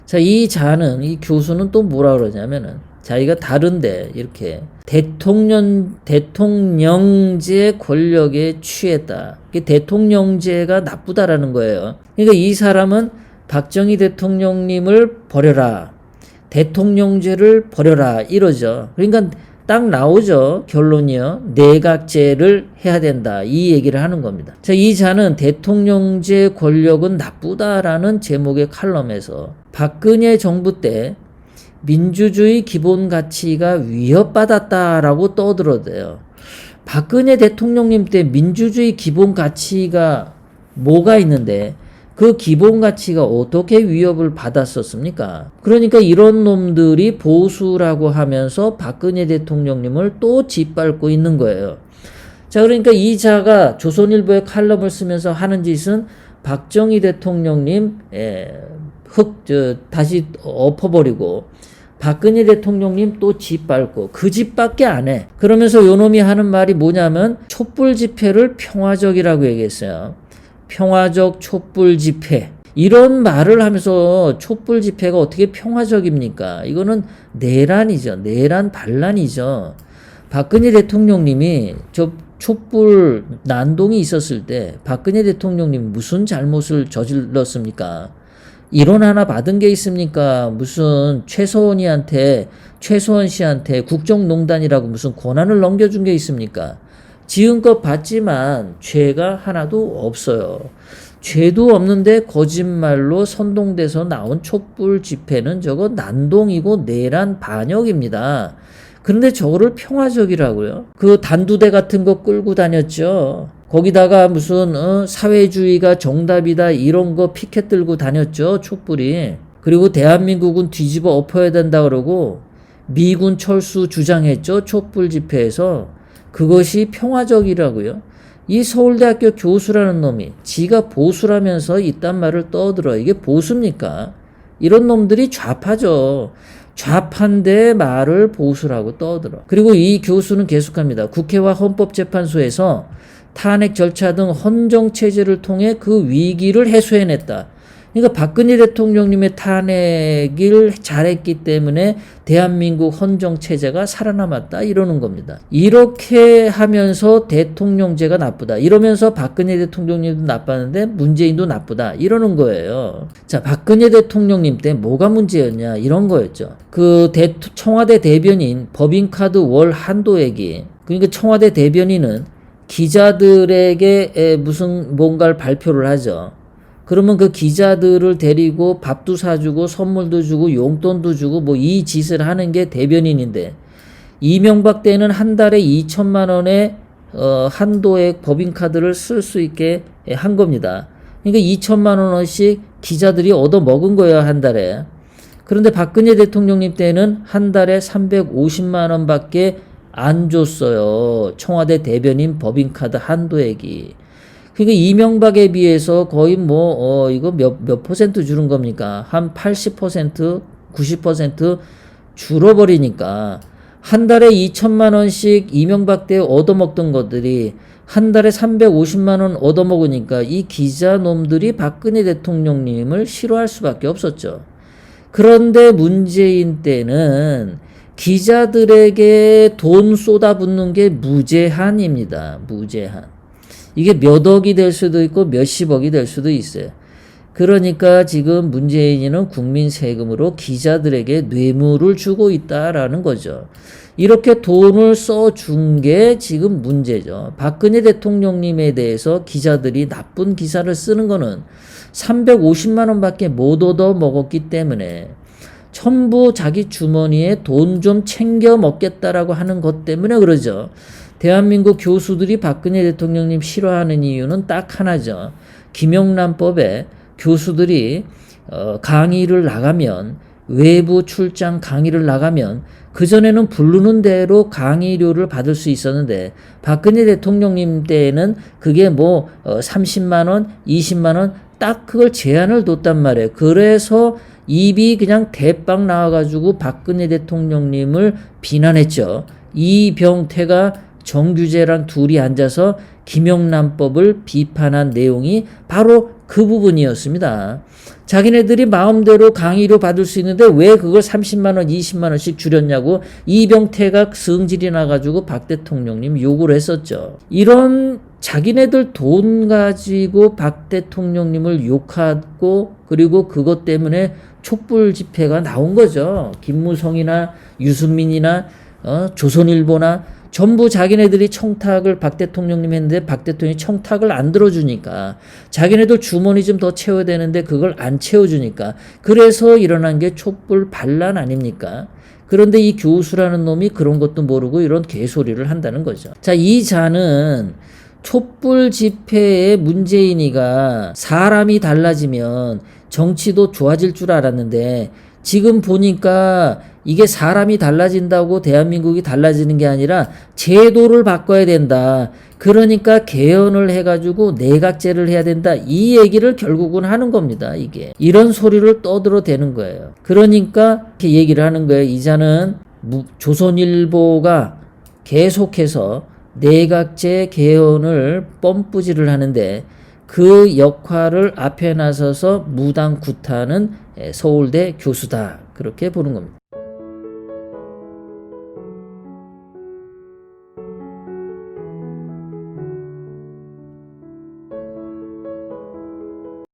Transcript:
자, 이 교수는 또 뭐라 그러냐면은, 자기가 다른데, 이렇게, 대통령제 권력에 취했다. 대통령제가 나쁘다라는 거예요. 그러니까 이 사람은 박정희 대통령님을 버려라. 대통령제를 버려라. 이러죠. 그러니까 딱 나오죠. 결론이요. 내각제를 해야 된다. 이 얘기를 하는 겁니다. 자, 이 자는 대통령제 권력은 나쁘다라는 제목의 칼럼에서 박근혜 정부 때 민주주의 기본 가치가 위협받았다라고 떠들어대요. 박근혜 대통령님 때 민주주의 기본 가치가 뭐가 있는데 그 기본 가치가 어떻게 위협을 받았었습니까? 그러니까 이런 놈들이 보수라고 하면서 박근혜 대통령님을 또 짓밟고 있는 거예요. 자, 그러니까 이 자가 조선일보에 칼럼을 쓰면서 하는 짓은 박정희 대통령님 다시 엎어버리고 박근혜 대통령님 또 짓밟고 그 짓밖에 안 해. 그러면서 요놈이 하는 말이 뭐냐면 촛불 집회를 평화적이라고 얘기했어요. 평화적 촛불 집회. 이런 말을 하면서 촛불 집회가 어떻게 평화적입니까? 이거는 내란이죠. 내란 반란이죠. 박근혜 대통령님이 저 촛불 난동이 있었을 때 박근혜 대통령님 무슨 잘못을 저질렀습니까? 이론 하나 받은 게 있습니까? 무슨 최서원 씨한테 국정농단이라고 무슨 권한을 넘겨준 게 있습니까? 지금껏 봤지만 죄가 하나도 없어요. 죄도 없는데 거짓말로 선동돼서 나온 촛불 집회는 저거 난동이고 내란 반역입니다. 그런데 저거를 평화적이라고요? 그 단두대 같은 거 끌고 다녔죠. 거기다가 무슨 사회주의가 정답이다 이런 거 피켓 들고 다녔죠. 촛불이. 그리고 대한민국은 뒤집어 엎어야 된다 그러고 미군 철수 주장했죠. 촛불 집회에서. 그것이 평화적이라고요. 이 서울대학교 교수라는 놈이 지가 보수라면서 이딴 말을 떠들어. 이게 보수입니까? 이런 놈들이 좌파죠. 좌파인데 말을 보수라고 떠들어. 그리고 이 교수는 계속합니다. 국회와 헌법재판소에서 탄핵 절차 등 헌정체제를 통해 그 위기를 해소해냈다. 그러니까 박근혜 대통령님의 탄핵을 잘했기 때문에 대한민국 헌정체제가 살아남았다 이러는 겁니다. 이렇게 하면서 대통령제가 나쁘다. 이러면서 박근혜 대통령님도 나빴는데 문재인도 나쁘다. 이러는 거예요. 자, 박근혜 대통령님 때 뭐가 문제였냐 이런 거였죠. 그 청와대 대변인 법인카드 월 한도액이 그러니까 청와대 대변인은 기자들에게 무슨 뭔가를 발표를 하죠. 그러면 그 기자들을 데리고 밥도 사주고 선물도 주고 용돈도 주고 뭐 이 짓을 하는 게 대변인인데 이명박 때는 한 달에 2천만 원의 한도액 법인카드를 쓸 수 있게 한 겁니다. 그러니까 2천만 원씩 기자들이 얻어 먹은 거예요, 한 달에. 그런데 박근혜 대통령님 때는 한 달에 350만 원밖에 안 줬어요. 청와대 대변인 법인카드 한도액이. 그러니까 이명박에 비해서 거의 이거 몇 퍼센트 주는 겁니까? 한 80%, 90% 줄어버리니까 한 달에 2천만 원씩 이명박 때 얻어먹던 것들이 한 달에 350만 원 얻어먹으니까 이 기자놈들이 박근혜 대통령님을 싫어할 수밖에 없었죠. 그런데 문재인 때는 기자들에게 돈 쏟아붓는 게 무제한입니다. 무제한. 이게 몇 억이 될 수도 있고 몇십억이 될 수도 있어요. 그러니까 지금 문재인이는 국민 세금으로 기자들에게 뇌물을 주고 있다라는 거죠. 이렇게 돈을 써준 게 지금 문제죠. 박근혜 대통령님에 대해서 기자들이 나쁜 기사를 쓰는 거는 350만 원밖에 못 얻어 먹었기 때문에 전부 자기 주머니에 돈 좀 챙겨 먹겠다라고 하는 것 때문에 그러죠. 대한민국 교수들이 박근혜 대통령님 싫어하는 이유는 딱 하나죠. 김영란법에 교수들이 강의를 나가면 외부 출장 강의를 나가면 그전에는 부르는 대로 강의료를 받을 수 있었는데 박근혜 대통령님 때에는 그게 30만 원, 20만 원 딱 그걸 제한을 뒀단 말이에요. 그래서 입이 그냥 대빵 나와가지고 박근혜 대통령님을 비난했죠. 이병태가 정규재랑 둘이 앉아서 김영란법을 비판한 내용이 바로 그 부분이었습니다. 자기네들이 마음대로 강의료 받을 수 있는데 왜 그걸 30만 원, 20만 원씩 줄였냐고 이병태가 성질이 나가지고 박 대통령님 욕을 했었죠. 이런 자기네들 돈 가지고 박 대통령님을 욕하고 그리고 그것 때문에 촛불 집회가 나온 거죠. 김무성이나 유승민이나 조선일보나 전부 자기네들이 청탁을 박 대통령님 했는데 박 대통령이 청탁을 안 들어주니까 자기네들 주머니 좀 더 채워야 되는데 그걸 안 채워주니까 그래서 일어난 게 촛불 반란 아닙니까? 그런데 이 교수라는 놈이 그런 것도 모르고 이런 개소리를 한다는 거죠. 자, 이 자는 촛불 집회의 문재인이가 사람이 달라지면 정치도 좋아질 줄 알았는데 지금 보니까 이게 사람이 달라진다고 대한민국이 달라지는 게 아니라 제도를 바꿔야 된다. 그러니까 개헌을 해가지고 내각제를 해야 된다. 이 얘기를 결국은 하는 겁니다. 이게. 이런 소리를 떠들어대는 거예요. 그러니까 이렇게 얘기를 하는 거예요. 이자는 조선일보가 계속해서 내각제 개헌을 뻔뿌질을 하는데 그 역할을 앞에 나서서 무당 구타하는 서울대 교수다. 그렇게 보는 겁니다.